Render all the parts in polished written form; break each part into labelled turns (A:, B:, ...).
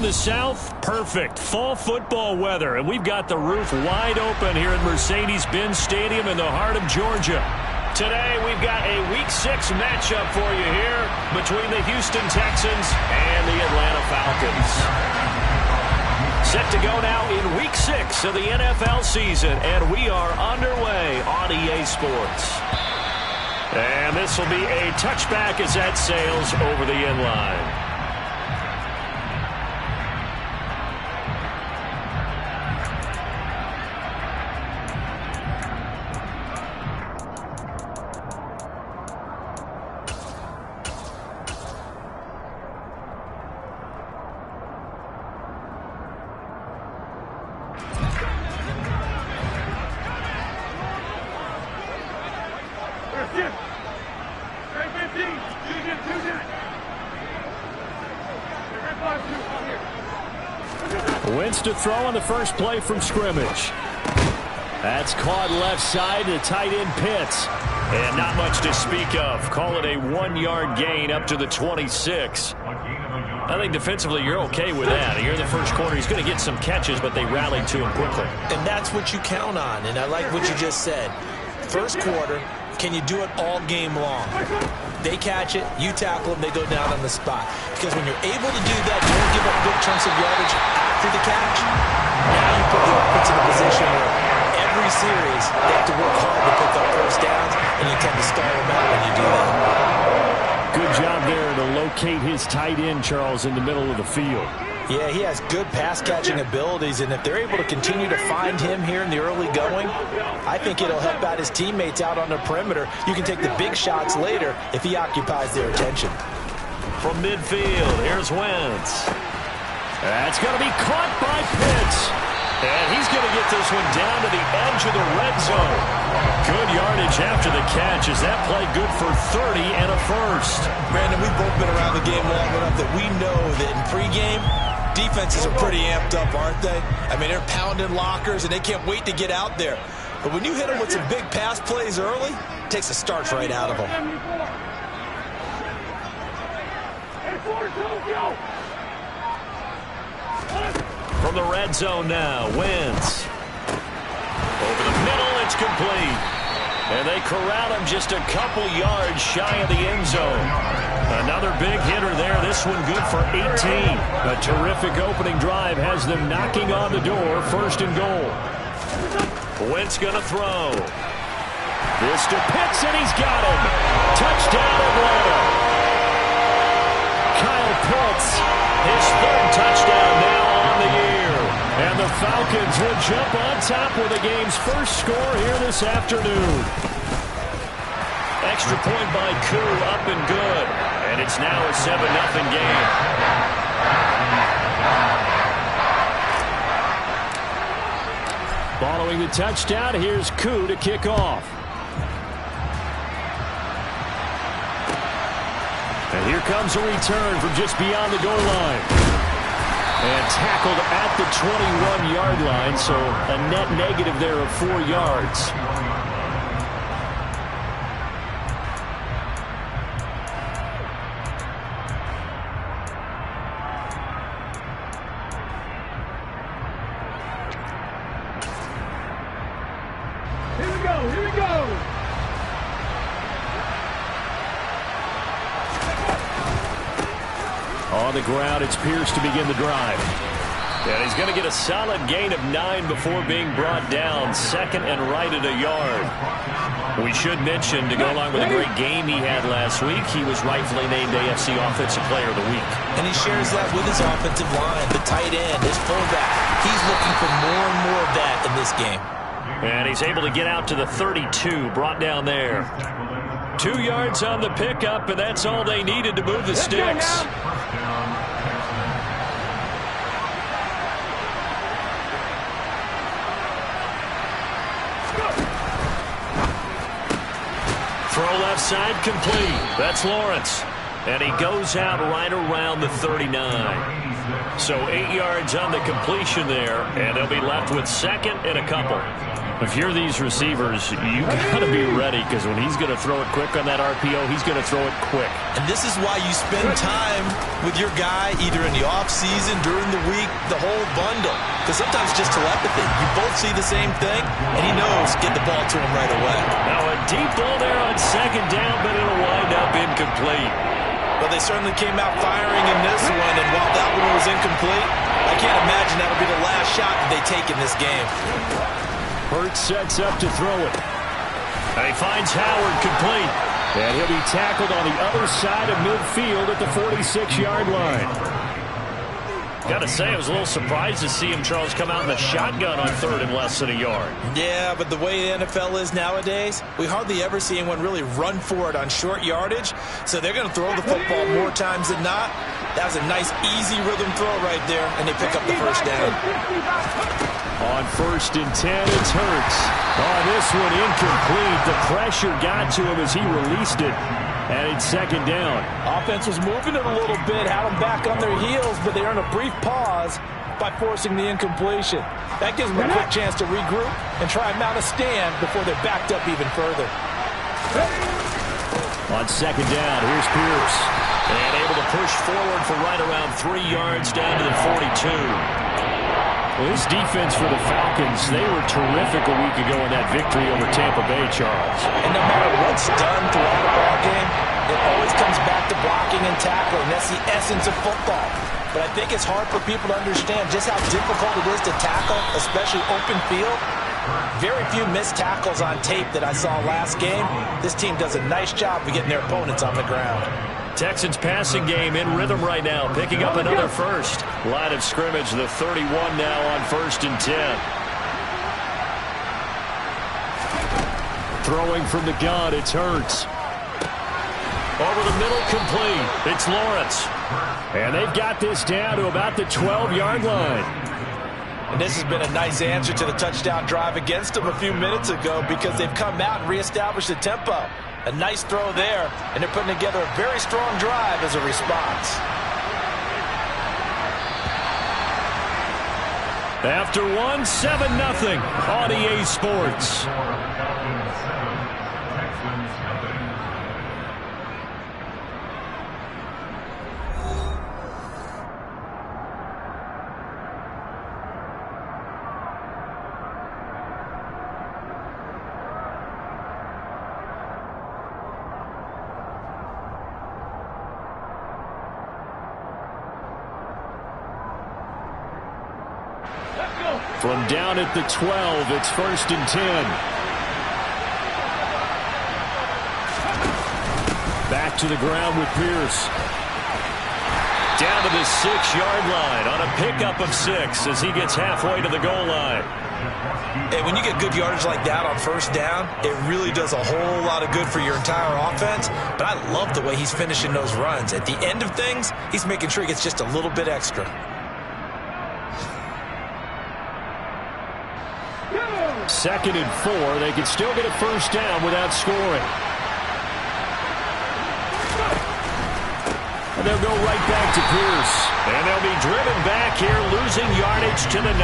A: the south, perfect. Fall football weather, and we've got the roof wide open here at Mercedes-Benz Stadium in the heart of Georgia. Today, we've got a Week 6 matchup for you here between the Houston Texans and the Atlanta Falcons. Set to go now in Week 6 of the NFL season, and we are underway on EA Sports. And this will be a touchback as that sails over the end line. Wentz to throw on the first play from scrimmage. That's caught left side to tight end Pitts. And not much to speak of. Call it a 1-yard gain up to the 26. I think defensively you're okay with that. You're in the first quarter. He's going to get some catches, but they rallied to him quickly.
B: And that's what you count on. And I like what you just said. First quarter, can you do it all game long? They catch it, you tackle them, they go down on the spot. Because when you're able to do that, you don't give up big chunks of yardage after the catch. Now you put the offense in a position where every series they have to work hard to pick up first downs, and you tend to stall them out when you do that.
A: Good job there to locate his tight end, Charles, in the middle of the field.
B: Yeah, he has good pass-catching abilities, and if they're able to continue to find him here in the early going, I think it'll help out his teammates out on the perimeter. You can take the big shots later if he occupies their attention.
A: From midfield, here's Wentz. That's going to be caught by Pitts. And he's going to get this one down to the edge of the red zone. Good yardage after the catch. Is that play good for 30 and a first?
B: Brandon, we've both been around the game long enough that we know that in pregame, defenses are pretty amped up, aren't they? I mean, they're pounding lockers, and they can't wait to get out there. But when you hit them with some big pass plays early, it takes the starch right out of them.
A: From the red zone now, Wentz. Over the middle, it's complete. And they corral him just a couple yards shy of the end zone. Another big hitter there. This one good for 18. A terrific opening drive has them knocking on the door. First and goal. Wentz going to throw. This to Pitts, and he's got him. Touchdown, Atlanta. Kyle Pitts, his third touchdown now on the year. And the Falcons will jump on top with the game's first score here this afternoon. Extra point by Koo, up and good. And it's now a 7-0 game. Following the touchdown, here's Koo to kick off. And here comes a return from just beyond the goal line. And tackled at the 21-yard line, so a net negative there of 4 yards.
C: Here we go.
A: On the ground, it's Pierce to begin the drive. And he's going to get a solid gain of 9 before being brought down. Second and right at a yard. We should mention, to go along with a great game he had last week, he was rightfully named AFC Offensive Player of the Week.
B: And he shares that with his offensive line, the tight end, his fullback. He's looking for more and more of that in this game.
A: And he's able to get out to the 32, brought down there. 2 yards on the pickup, and that's all they needed to move the sticks. Throw left side complete. That's Lawrence. And he goes out right around the 39. So 8 yards on the completion there, and they'll be left with second and a couple. If you're these receivers, you got to be ready, because when he's going to throw it quick on that RPO, he's going to throw it quick.
B: And this is why you spend time with your guy either in the offseason, during the week, the whole bundle. Because sometimes it's just telepathy. You both see the same thing, and he knows get the ball to him right away.
A: Now a deep ball there on second down, but it'll wind up incomplete.
B: Well, they certainly came out firing in this one, and while that one was incomplete, I can't imagine that'll be the last shot that they take in this game.
A: Hurts sets up to throw it. And he finds Howard complete. And he'll be tackled on the other side of midfield at the 46-yard line. Got to say, I was a little surprised to see him, Charles, come out in the shotgun on third and less than a yard.
B: Yeah, but the way the NFL is nowadays, we hardly ever see anyone really run for it on short yardage. So they're going to throw the football more times than not. That was a nice, easy rhythm throw right there, and they pick up the first down.
A: On 1st and 10, it's Hurts. Oh, this one incomplete. The pressure got to him as he released it. And it's second down.
D: Offense was moving it a little bit, had them back on their heels, but they earned a brief pause by forcing the incompletion. That gives them a quick chance to regroup and try and mount a stand before they're backed up even further.
A: On second down, here's Pierce. And able to push forward for right around 3 yards down to the 42. Well, this defense for the Falcons, they were terrific a week ago in that victory over Tampa Bay, Charles.
B: And no matter what's done throughout a ball game, it always comes back to blocking and tackling. That's the essence of football. But I think it's hard for people to understand just how difficult it is to tackle, especially open field. Very few missed tackles on tape that I saw last game. This team does a nice job of getting their opponents on the ground.
A: Texans passing game in rhythm right now, picking up another first. Line of scrimmage, the 31 now on 1st and 10. Throwing from the gun, it's Hurts. Over the middle, complete. It's Lawrence. And they've got this down to about the 12-yard line.
B: And this has been a nice answer to the touchdown drive against them a few minutes ago, because they've come out and reestablished the tempo. A nice throw there, and they're putting together a very strong drive as a response.
A: After one, 7-0 on EA Sports. From down at the 12, it's 1st and 10. Back to the ground with Pierce. Down to the 6-yard line on a pickup of 6 as he gets halfway to the goal line.
B: And when you get good yardage like that on first down, it really does a whole lot of good for your entire offense. But I love the way he's finishing those runs. At the end of things, he's making sure he gets just a little bit extra.
A: 2nd and 4. They can still get a first down without scoring. And they'll go right back to Pierce. And they'll be driven back here, losing yardage to the 9.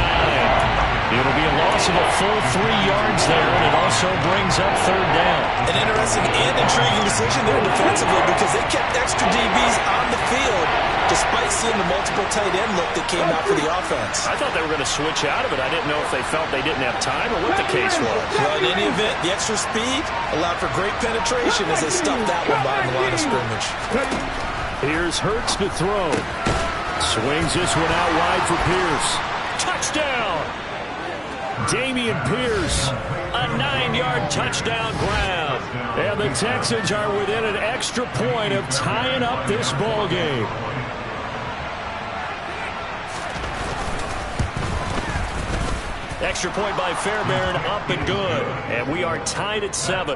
A: It'll be a loss of a full 3 yards there, and it also brings up third down.
B: An interesting and intriguing decision there defensively, because they kept extra DBs on the field despite seeing the multiple tight end look that came out for the offense.
A: I thought they were going to switch out of it. I didn't know if they felt they didn't have time or what the case was.
B: Well, in any event, the extra speed allowed for great penetration as they stuffed that one behind the line of scrimmage.
A: Here's Hurts to throw. Swings this one out wide for Pierce. Touchdown! Dameon Pierce, a 9-yard touchdown grab. And the Texans are within an extra point of tying up this ball game. Extra point by Fairbairn, up and good. And we are tied at 7.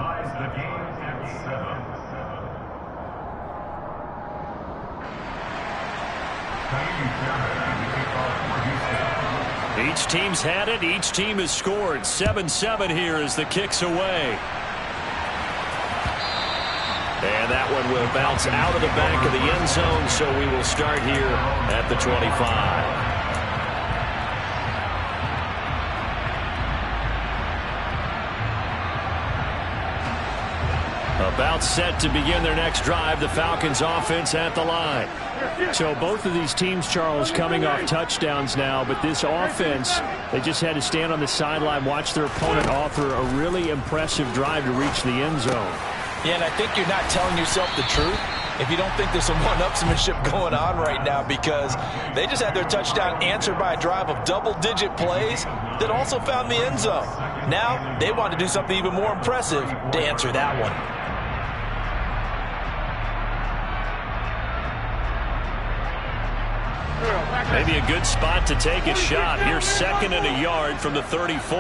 A: Each team's had it. Each team has scored. 7-7 here as the kick's away. And that one will bounce out of the back of the end zone, so we will start here at the 25. About set to begin their next drive. The Falcons offense at the line.
C: So both of these teams, Charles, coming off touchdowns now, but this offense, they just had to stand on the sideline, watch their opponent offer a really impressive drive to reach the end zone.
D: Yeah, and I think you're not telling yourself the truth if you don't think there's some one-upsmanship going on right now, because they just had their touchdown answered by a drive of double-digit plays that also found the end zone. Now they want to do something even more impressive to answer that one.
A: Maybe a good spot to take a shot. Here, 2nd and a yard from the 34.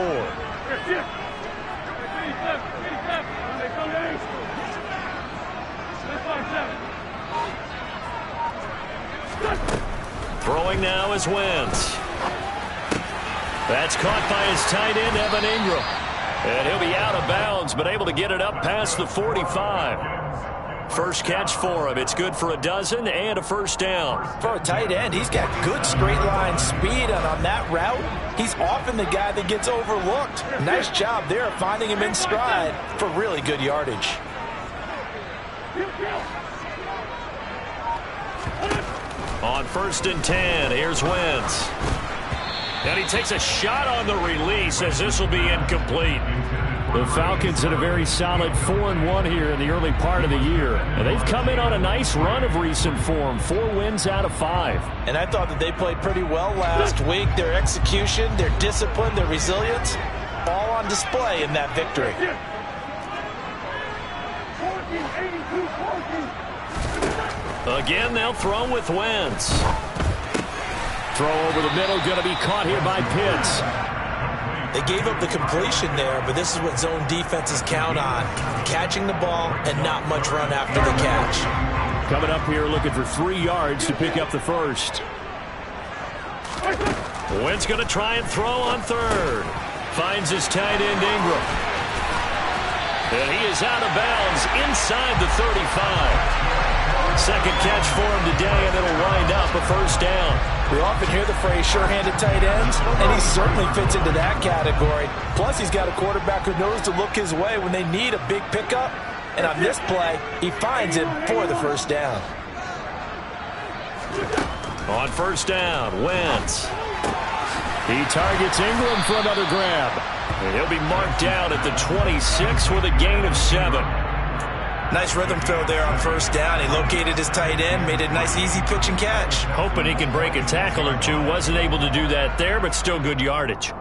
A: Throwing now is Wentz. That's caught by his tight end, Evan Ingram. And he'll be out of bounds, but able to get it up past the 45. First catch for him. It's good for a dozen and a first down.
D: For a tight end, he's got good straight line speed, and on that route, he's often the guy that gets overlooked. Nice job there finding him in stride for really good yardage.
A: On 1st and 10, here's Wentz. And he takes a shot on the release as this will be incomplete.
C: The Falcons had a very solid 4-1 here in the early part of the year. And they've come in on a nice run of recent form. 4 wins out of 5.
D: And I thought that they played pretty well last week. Their execution, their discipline, their resilience, all on display in that victory.
A: Again, they'll throw with Wentz.
C: Throw over the middle, going to be caught here by Pitts.
B: They gave up the completion there, but this is what zone defenses count on. Catching the ball and not much run after the catch.
C: Coming up here looking for 3 yards to pick up the first.
A: Wentz going to try and throw on 3rd. Finds his tight end Ingram. And he is out of bounds inside the 35. Second catch for him today, and it'll wind up a first down.
D: We often hear the phrase sure-handed tight ends, and he certainly fits into that category. Plus, he's got a quarterback who knows to look his way when they need a big pickup. And on this play, he finds him for the first down.
A: On 1st down, Wentz.
C: He targets Ingram for another grab.
A: And he'll be marked down at the 26 with a gain of 7.
B: Nice rhythm throw there on 1st down. He located his tight end, made a nice easy pitch and catch.
A: Hoping he can break a tackle or two. Wasn't able to do that there, but still good yardage.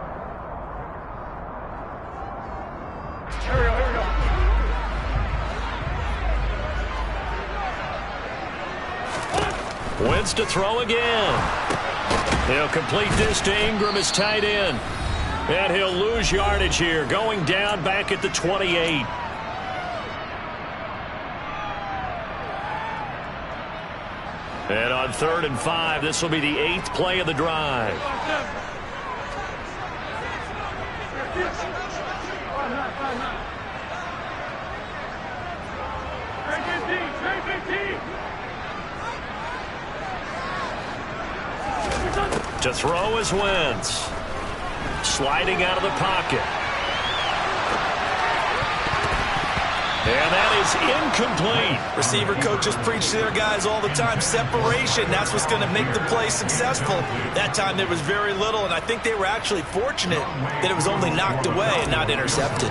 C: Here we go.
A: Wentz to throw again. He'll complete this to Ingram, his tight end. And he'll lose yardage here, going down back at the 28. And on 3rd and 5, this will be the 8th play of the drive. To throw is Wentz. Sliding out of the pocket. And that is incomplete.
B: Receiver coaches preach to their guys all the time. Separation, that's what's going to make the play successful. That time there was very little, and I think they were actually fortunate that it was only knocked away and not intercepted.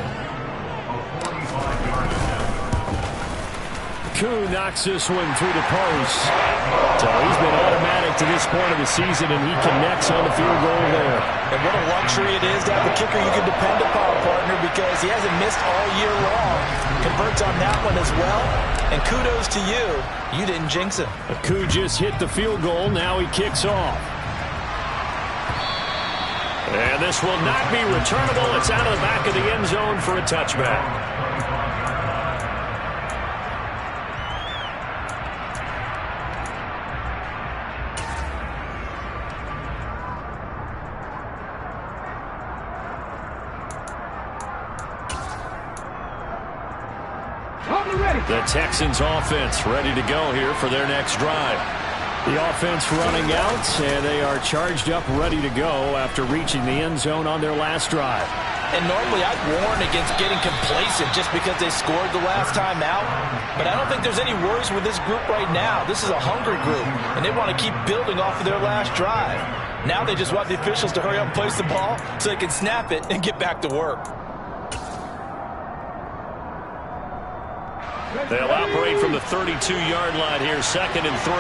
C: Koo knocks this one through the post. So he's been automatic to this point of the season, and he connects on the field goal there.
D: And what a luxury it is to have a kicker you can depend upon, partner, because he hasn't missed all year long. Converts on that one as well. And kudos to you. You didn't jinx him.
C: Koo just hit the field goal. Now he kicks off.
A: And this will not be returnable. It's out of the back of the end zone for a touchback. The Texans offense ready to go here for their next drive.
C: The offense running out, and they are charged up, ready to go after reaching the end zone on their last drive.
D: And normally I'd warn against getting complacent just because they scored the last time out. But I don't think there's any worries with this group right now. This is a hungry group, and they want to keep building off of their last drive. Now they just want the officials to hurry up and place the ball so they can snap it and get back to work.
A: They'll operate from the 32-yard line here, 2nd and 3.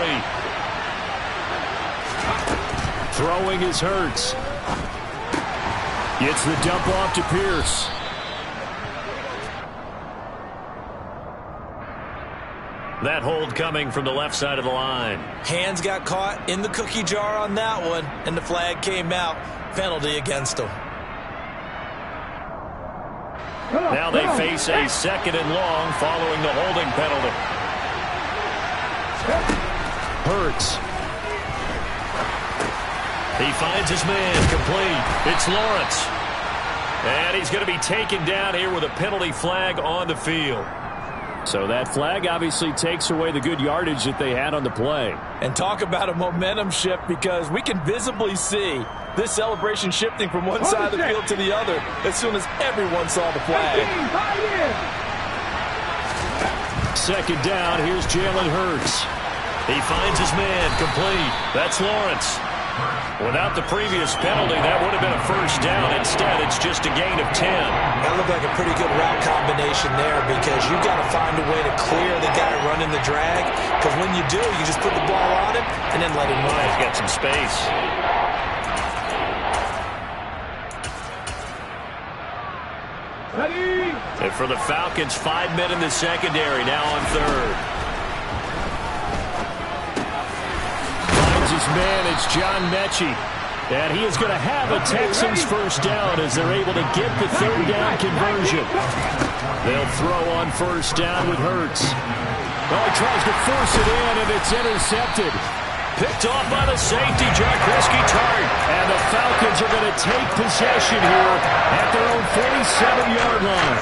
C: Throwing is Hurts. Gets the dump off to Pierce.
A: That hold coming from the left side of the line.
B: Hands got caught in the cookie jar on that one, and the flag came out. Penalty against them.
A: Now they face a 2nd and long following the holding penalty.
C: Hurts.
A: He finds his man complete. It's Lawrence. And he's going to be taken down here with a penalty flag on the field.
C: So that flag obviously takes away the good yardage that they had on the play.
D: And talk about a momentum shift, because we can visibly see this celebration shifting from one side of the field to the other as soon as everyone saw the flag.
C: 2nd down, here's Jalen Hurts.
A: He finds his man complete. That's Lawrence. Without the previous penalty, that would have been a 1st down. Instead, it's just a gain of 10.
B: That looked like a pretty good route combination there, because you've got to find a way to clear the guy running the drag, because when you do, you just put the ball on him and then let him run.
A: He's got some space. And for the Falcons, 5 men in the secondary, now on 3rd.
C: His man, it's John Mechie. And he is going to have a Texans 1st down as they're able to get the 3rd down conversion. They'll throw on 1st down with Hurts. Oh, he tries to force it in, and it's intercepted.
A: Picked off by the safety, Jack Risky-Tart.
C: And the Falcons are going to take possession here at their own 47-yard line.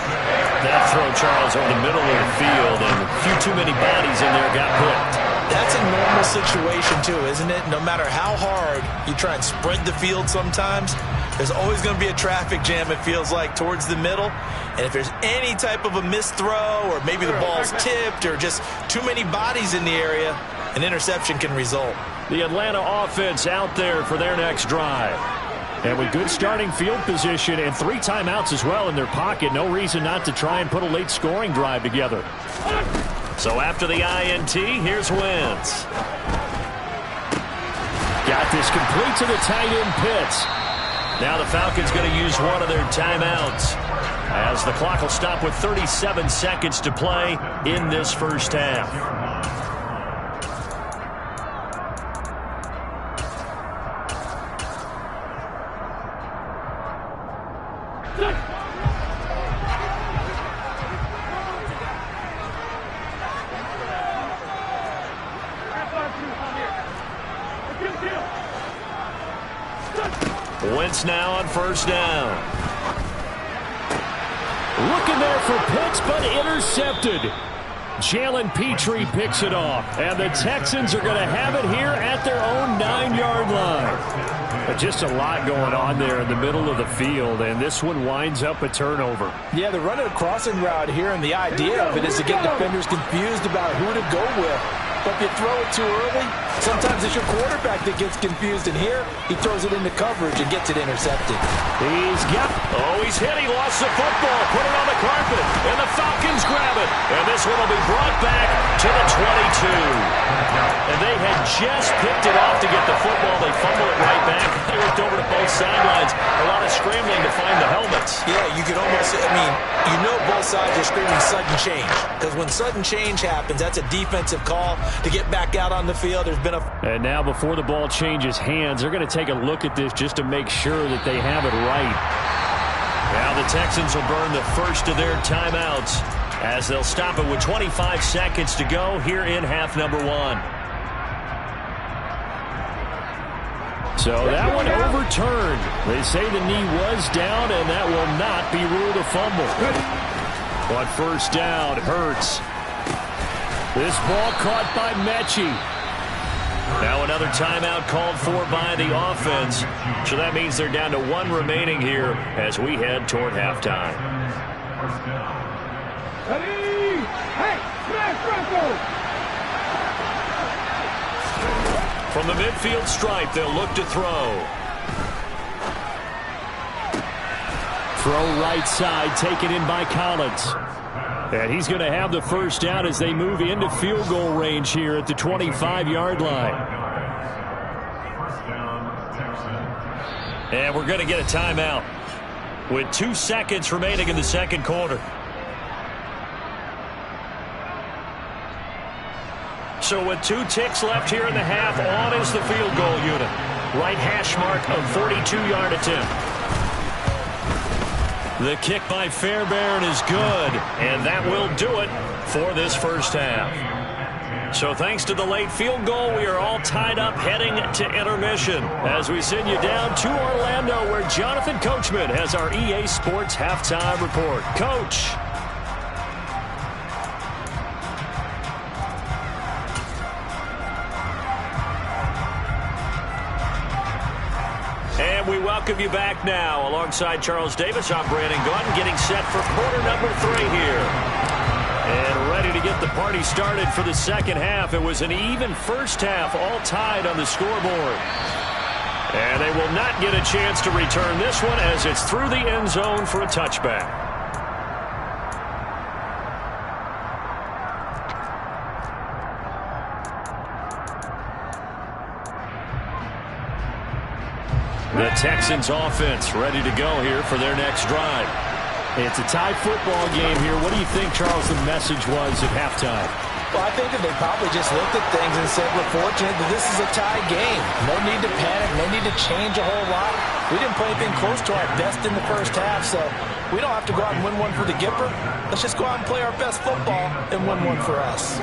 A: That throw, Charles, over the middle of the field, and a few too many bodies in there got picked.
B: That's a normal situation, too, isn't it? No matter how hard you try and spread the field sometimes, there's always going to be a traffic jam, it feels like, towards the middle. And if there's any type of a missed throw, or maybe the ball's tipped, or just too many bodies in the area, an interception can result.
C: The Atlanta offense out there for their next drive. And with good starting field position and 3 timeouts as well in their pocket, no reason not to try and put a late scoring drive together.
A: So after the INT, here's Wentz.
C: Got this complete to the tight end Pitts.
A: Now the Falcons going to use one of their timeouts, as the clock will stop with 37 seconds to play in this 1st half. Wentz now on 1st down.
C: Looking there for Pitts, but intercepted. Jalen Petrie picks it off, and the Texans are going to have it here at their own 9-yard line. But just a lot going on there in the middle of the field, and this one winds up a turnover.
D: Yeah, they're running a crossing route here, and the idea of it is to get defenders confused about who to go with. But if you throw it too early, sometimes it's your quarterback that gets confused. And here, he throws it into coverage and gets it intercepted.
C: He's
A: hit. He lost the football. Put it on the carpet. And the Falcons grab it. And this one will be brought back to the 22. And they had just picked it off to get the football. They fumble it right back. They looked over to both sidelines. A lot of scrambling to find the helmets.
B: Yeah, you could almost, you know both sides are screaming sudden change. Because when sudden change happens, that's a defensive call to get back out on the field. There's been a...
C: And now before the ball changes hands, they're going to take a look at this just to make sure that they have it right.
A: Now the Texans will burn the first of their timeouts as they'll stop it with 25 seconds to go here in half number 1.
C: So that one overturned. They say the knee was down, and that will not be ruled a fumble. On 1st down, Hurts. This ball caught by Mechie.
A: Now another timeout called for by the offense. So that means they're down to 1 remaining here as we head toward halftime. From the midfield stripe, they'll look to throw.
C: Throw right side, taken in by Collins. And he's going to have the first down as they move into field goal range here at the 25-yard line.
A: And we're going to get a timeout with 2 seconds remaining in the second quarter. So with 2 ticks left here in the half, on is the field goal unit. Right hash mark of 42-yard attempt. The kick by Fairbairn is good, and that will do it for this first half. So thanks to the late field goal, we are all tied up heading to intermission as we send you down to Orlando where Jonathan Coachman has our EA Sports halftime report. Coach. And we welcome you back now. Alongside Charles Davis, I'm Brandon Gaudin, getting set for quarter number 3 here. And ready to get the party started for the second half. It was an even first half, all tied on the scoreboard. And they will not get a chance to return this one as it's through the end zone for a touchback. The Texans offense ready to go here for their next drive.
C: It's a tie football game here. What do you think, Charles, the message was at halftime?
D: Well, I think that they probably just looked at things and said, we're fortunate that this is a tie game. No need to panic, no need to change a whole lot. We didn't play anything close to our best in the first half, so we don't have to go out and win one for the Gipper. Let's just go out and play our best football and win one for us.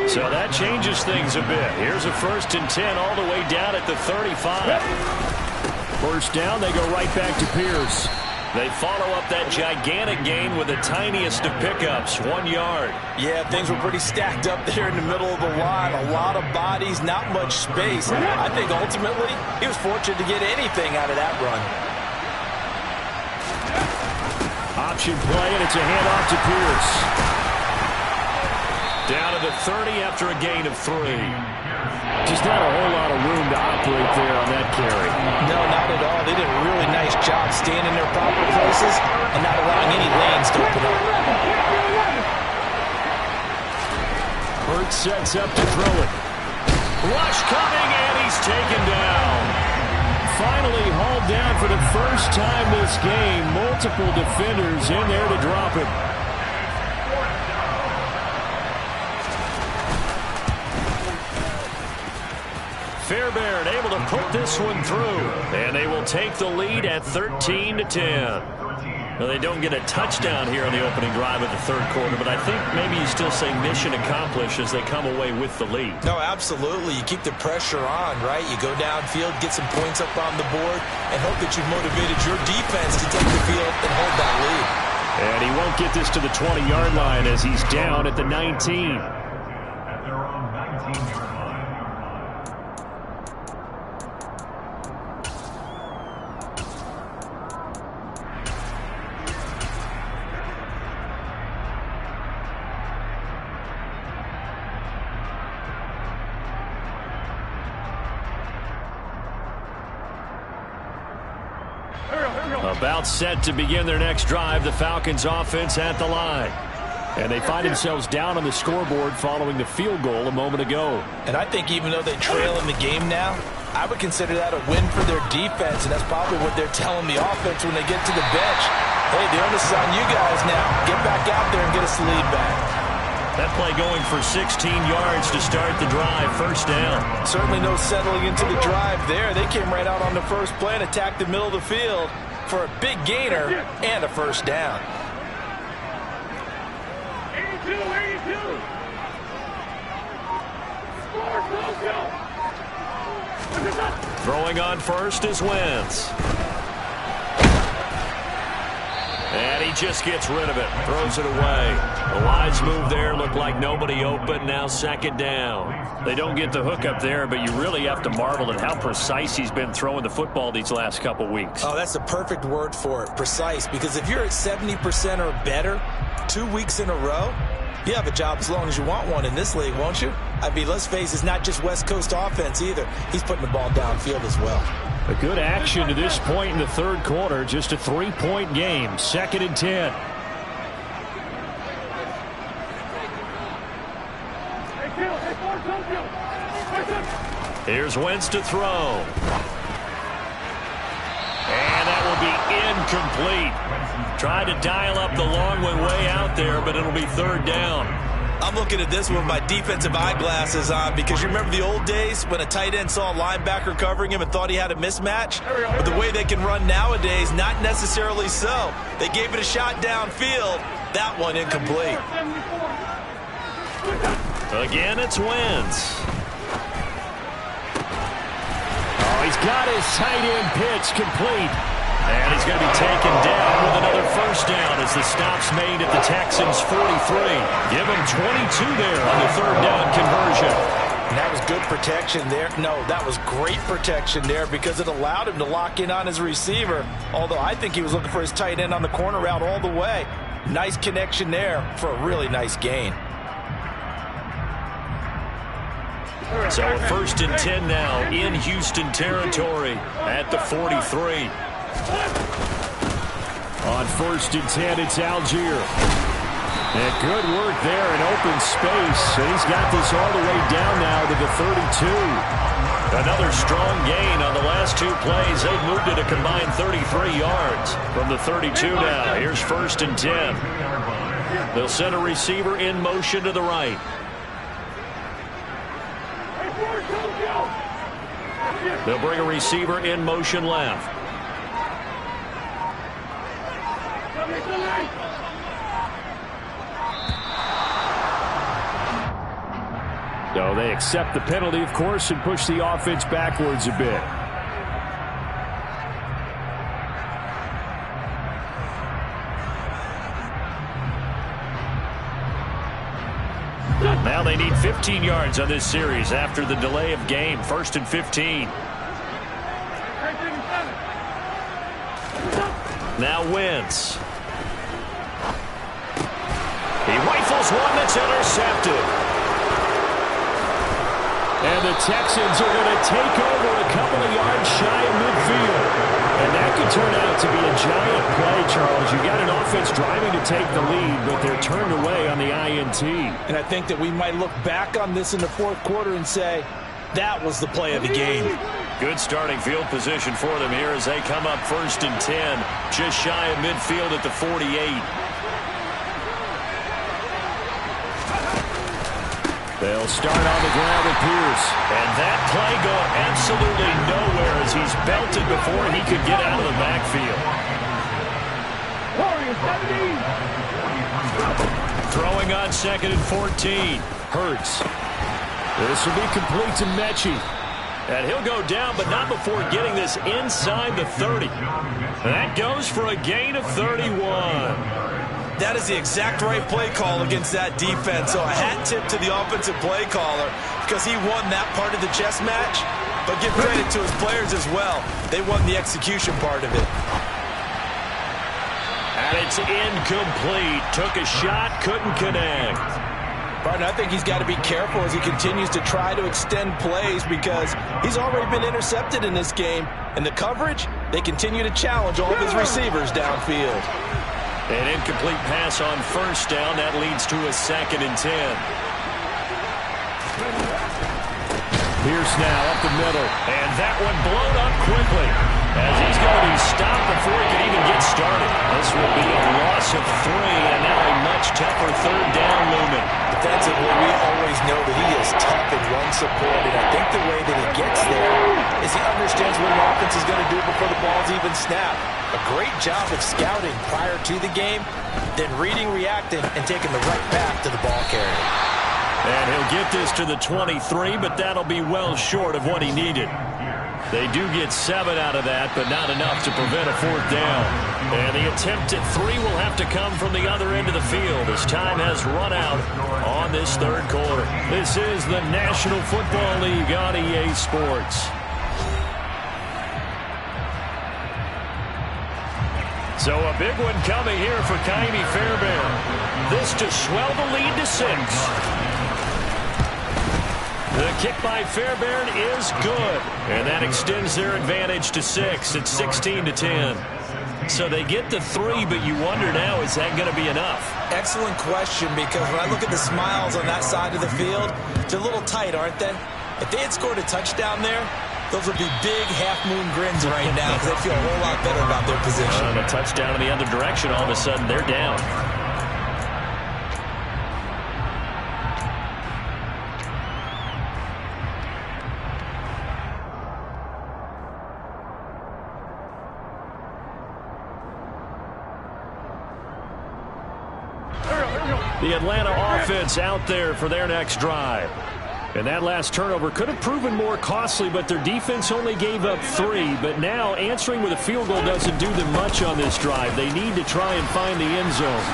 A: So that changes things a bit. Here's a 1st and 10 all the way down at the 35.
C: First down, they go right back to Pierce.
A: They follow up that gigantic gain with the tiniest of pickups, 1 yard.
D: Yeah, things were pretty stacked up there in the middle of the line. A lot of bodies, not much space. I think ultimately he was fortunate to get anything out of that run.
C: Option play, and it's a handoff to Pierce.
A: Down to the 30 after a gain of 3.
C: Just not a whole lot of room to operate there on that carry.
D: No, not at all. They did a really nice job staying in their proper places and not allowing any lanes to open up.
C: Hurts sets up to throw it.
A: Rush coming, and he's taken down.
C: Finally hauled down for the first time this game. Multiple defenders in there to drop it.
A: Fairbairn able to put this one through, and they will take the lead at 13-10. Now, they don't get a touchdown here on the opening drive of the third quarter, but I think maybe you still say mission accomplished as they come away with the lead.
B: No, absolutely. You keep the pressure on, right? You go downfield, get some points up on the board, and hope that you've motivated your defense to take the field and hold that lead.
C: And he won't get this to the 20-yard line as he's down at the 19.
A: About set to begin their next drive, the Falcons offense at the line.
C: And they find themselves down on the scoreboard following the field goal a moment ago.
D: And I think even though they trail in the game now, I would consider that a win for their defense, and that's probably what they're telling the offense when they get to the bench. Hey, the onus is on you guys now. Get back out there and get us the lead back.
A: That play going for 16 yards to start the drive, first down.
D: Certainly no settling into the drive there. They came right out on the first play and attacked the middle of the field for a big gainer and a first down.
E: 82.
A: Throwing on first is Wentz. And he just gets rid of it, throws it away. The wise move there, looked like nobody open, now second down.
C: They don't get the hook up there, but you really have to marvel at how precise he's been throwing the football these last couple weeks.
B: Oh, that's the perfect word for it, precise, because if you're at 70% or better 2 weeks in a row, you have a job as long as you want one in this league, won't you? I mean, let's face it, it's not just West Coast offense either. He's putting the ball downfield as well.
C: A good action to this point in the third quarter. Just a 3-point game. 2nd and 10.
A: Here's Wentz to throw. And that will be incomplete. Tried to dial up the long one way out there, but it'll be third down.
B: I'm looking at this with my defensive eyeglasses on because you remember the old days when a tight end saw a linebacker covering him and thought he had a mismatch? But the way they can run nowadays, not necessarily so. They gave it a shot downfield. That one incomplete.
A: Again, it's Wentz.
C: Oh, he's got his tight end pitch complete.
A: And he's going to be taken down with another first down as the stop's made at the Texans' 43. Give him 22 there on the third down conversion.
D: And that was good protection there. No, that was great protection there because it allowed him to lock in on his receiver. Although I think he was looking for his tight end on the corner route all the way. Nice connection there for a really nice gain.
A: So a 1st and 10 now in Houston territory at the 43.
C: On 1st and 10, it's Algier. And good work there in open space. And he's got this all the way down now to the 32.
A: Another strong gain on the last 2 plays. They've moved it a combined 33 yards from the 32 now. Here's 1st and 10. They'll send a receiver in motion to the right. They'll bring a receiver in motion left.
C: So they accept the penalty, of course, and push the offense backwards a bit.
A: Now they need 15 yards on this series after the delay of game. 1st and 15. Now Wentz. He rifles one that's intercepted.
C: And the Texans are going to take over a couple of yards shy of midfield. And that could turn out to be a giant play, Charles. You got an offense driving to take the lead, but they're turned away on the INT.
D: And I think that we might look back on this in the 4th quarter and say, that was the play of the game.
A: Good starting field position for them here as they come up 1st and 10, just shy of midfield at the 48.
C: They'll start on the ground with Pierce.
A: And that play going absolutely nowhere as he's belted before he could get out of the backfield. Throwing on 2nd and 14.
C: Hurts. This will be complete to Mechie.
A: And he'll go down, but not before getting this inside the 30. That goes for a gain of 31.
B: That is the exact right play call against that defense. So a hat tip to the offensive play caller because he won that part of the chess match. But give credit to his players as well. They won the execution part of it.
A: And it's incomplete. Took a shot, couldn't connect.
D: Barton, I think he's got to be careful as he continues to try to extend plays because he's already been intercepted in this game. And the coverage, they continue to challenge all of his receivers downfield.
A: An incomplete pass on 1st down. That leads to a 2nd and 10.
C: Pierce now up the middle.
A: And that one blown up quickly as he's going to be stopped before he can even get started. This will be a loss of 3 and now a much tougher 3rd down looming.
B: Defensively, we always know that he is tough in run support, and I think the way that he gets there is he understands what an offense is going to do before the ball's even snapped. A great job of scouting prior to the game, then reading, reacting, and taking the right path to the ball carrier.
A: And he'll get this to the 23, but that'll be well short of what he needed. They do get 7 out of that, but not enough to prevent a 4th down. And the attempt at 3 will have to come from the other end of the field as time has run out on this 3rd quarter. This is the National Football League on EA Sports. So a big one coming here for Kaimi Fairbairn. This to swell the lead to 6. The kick by Fairbairn is good, and that extends their advantage to 6. It's 16-10. So they get to 3, but you wonder now, is that going to be enough?
B: Excellent question, because when I look at the smiles on that side of the field, they're a little tight, aren't they? If they had scored a touchdown there, those would be big half-moon grins right now because they feel a whole lot better about their position.
A: And a touchdown in the other direction, all of a sudden they're down. The Atlanta offense out there for their next drive. And that last turnover could have proven more costly, but their defense only gave up 3. But now answering with a field goal doesn't do them much on this drive. They need to try and find the end zone.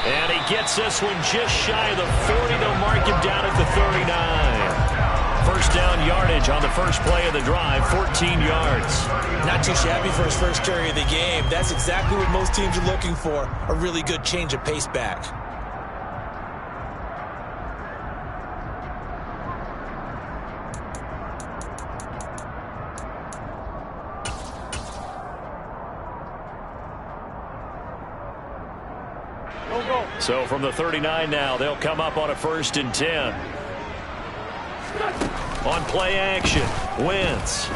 A: And he gets this one just shy of the 40. They'll mark him down at the 39. First down yardage on the first play of the drive, 14 yards.
B: Not too shabby for his first carry of the game. That's exactly what most teams are looking for, a really good change of pace back.
A: So from the 39 now, they'll come up on a 1st and 10. On play action, Wentz.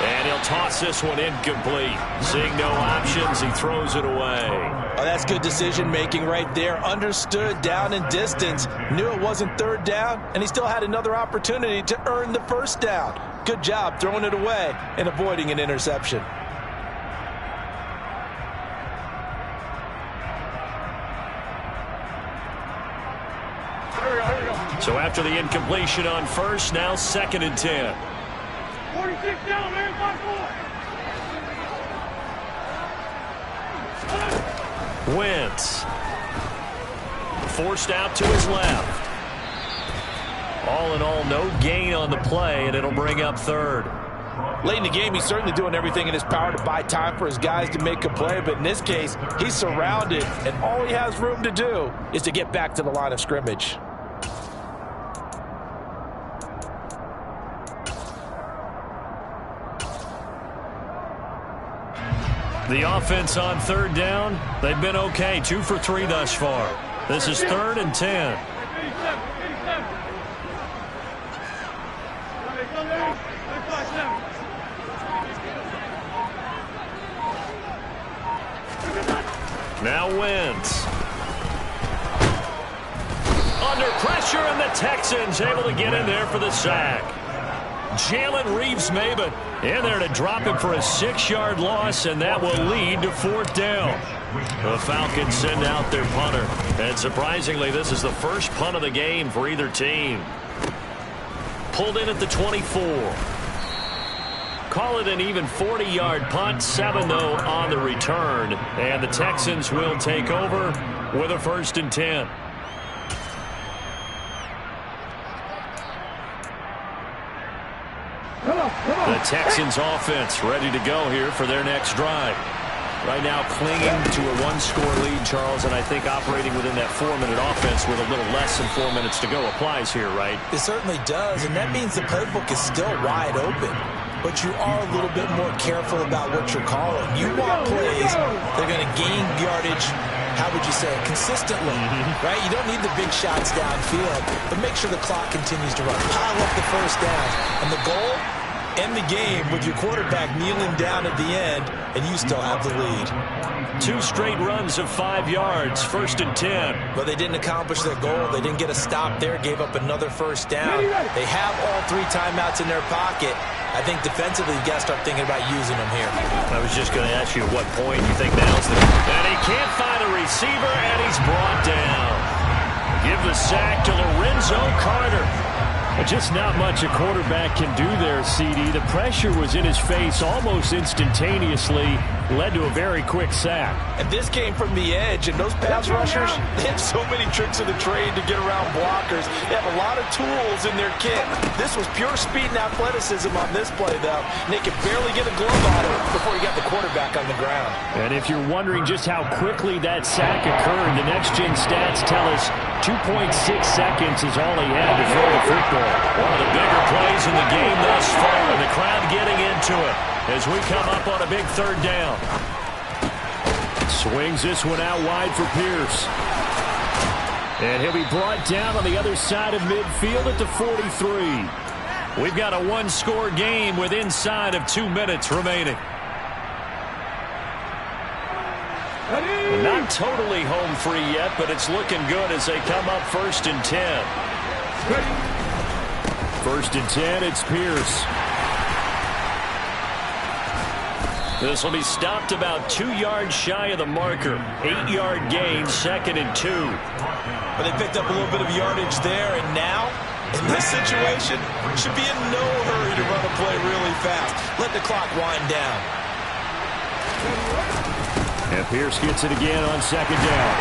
A: And he'll toss this one incomplete. Seeing no options, he throws it away.
D: Oh, that's good decision-making right there. Understood down and distance. Knew it wasn't 3rd down, and he still had another opportunity to earn the 1st down. Good job throwing it away and avoiding an interception.
A: So after the incompletion on 1st, now 2nd and 10.
E: 46 down, man, 5-4.
A: Wentz. Forced out to his left. All in all, no gain on the play, and it'll bring up 3rd.
D: Late in the game, he's certainly doing everything in his power to buy time for his guys to make a play, but in this case, he's surrounded, and all he has room to do is to get back to the line of scrimmage.
A: The offense on 3rd down, they've been okay. 2 for 3 thus far. This is 3rd and 10. Now Wentz. Under pressure, and the Texans able to get in there for the sack. Jalen Reeves-Maybin in there to drop him for a 6-yard loss, and that will lead to 4th down. The Falcons send out their punter, and surprisingly, this is the first punt of the game for either team. Pulled in at the 24. Call it an even 40-yard punt, 7 though on the return, and the Texans will take over with a 1st and 10. The Texans offense ready to go here for their next drive. Right now clinging to a 1-score lead, Charles, and I think operating within that 4-minute offense with a little less than 4 minutes to go applies here, right?
B: It certainly does, and that means the playbook is still wide open. But you are a little bit more careful about what you're calling. You want plays that are going to gain yardage, how would you say, consistently, right? You don't need the big shots downfield, but make sure the clock continues to run. Pile up the first downs, and the goal, end the game with your quarterback kneeling down at the end, and you still have the lead.
A: 2 straight runs of 5 yards, 1st and 10.
B: But they didn't accomplish their goal. They didn't get a stop there, gave up another 1st down. They have all 3 timeouts in their pocket. I think defensively, you got to start thinking about using them here.
A: I was just going to ask you at what point you think now's the... And he can't find a receiver, and he's brought down. Give the sack to Lorenzo Carter.
C: Just not much a quarterback can do there, CD. The pressure was in his face almost instantaneously, led to a very quick sack.
D: And this came from the edge, and those pass rushers, they have so many tricks of the trade to get around blockers. They have a lot of tools in their kit. This was pure speed and athleticism on this play, though. And they could barely get a glove on it before he got the quarterback on the ground.
C: And if you're wondering just how quickly that sack occurred, the next-gen stats tell us 2.6 seconds is all he had to throw the football.
A: One of the bigger plays in the game thus far, and the crowd getting into it as we come up on a big third down.
C: Swings this one out wide for Pierce. And he'll be brought down on the other side of midfield at the 43.
A: We've got a one-score game with inside of 2 minutes remaining. Not totally home free yet, but it's looking good as they come up 1st and 10.
C: 1st and 10, it's Pierce.
A: This will be stopped about 2 yards shy of the marker. 8-yard gain, 2nd and 2.
B: But they picked up a little bit of yardage there, and now, in this situation, should be in no hurry to run a play really fast. Let the clock wind down.
C: And Pierce gets it again on 2nd down.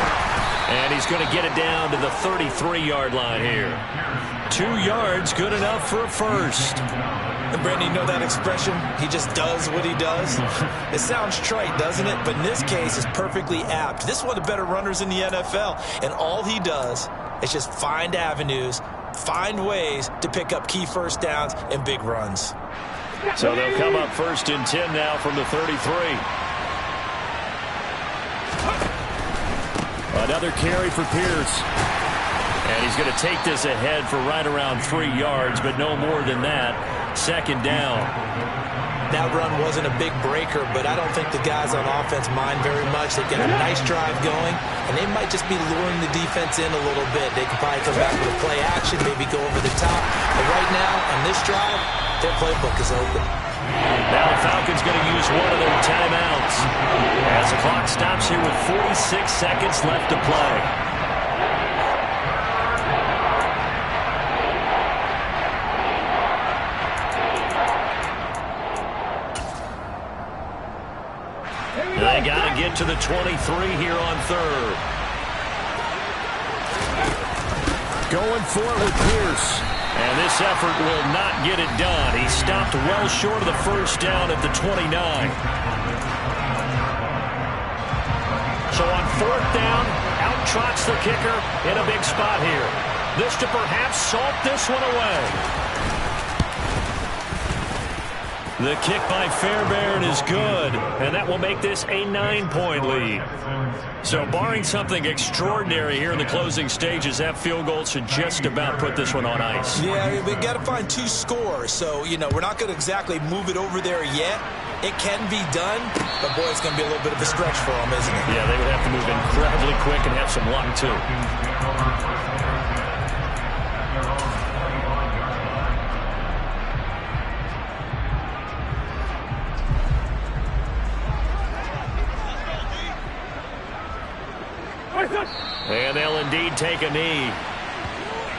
A: And he's going to get it down to the 33-yard line here. 2 yards, good enough for a first.
B: And Brandon, you know that expression? He just does what he does. It sounds trite, doesn't it? But in this case, it's perfectly apt. This is one of the better runners in the NFL. And all he does is just find avenues, find ways to pick up key first downs and big runs.
A: So they'll come up 1st and 10 now from the 33.
C: Another carry for Pierce.
A: And he's going to take this ahead for right around 3 yards, but no more than that. 2nd down.
B: That run wasn't a big breaker, but I don't think the guys on offense mind very much. They've got a nice drive going, and they might just be luring the defense in a little bit. They could probably come back with a play action, maybe go over the top. But right now, on this drive, their playbook is open.
A: Now the Falcons going to use one of their timeouts as the clock stops here with 46 seconds left to play. They got to get to the 23 here on 3rd.
C: Going for it with Pierce.
A: And this effort will not get it done. He stopped well short of the first down at the 29. So on 4th down, out trots the kicker in a big spot here. This to perhaps salt this one away. The kick by Fairbairn is good, and that will make this a 9-point lead. So barring something extraordinary here in the closing stages, that field goal should just about put this one on ice.
B: Yeah, we got to find 2 scores. So, you know, we're not going to exactly move it over there yet. It can be done, but, boy, it's going to be a little bit of a stretch for them, isn't it?
A: Yeah, they would have to move incredibly quick and have some luck, too. And they'll indeed take a knee.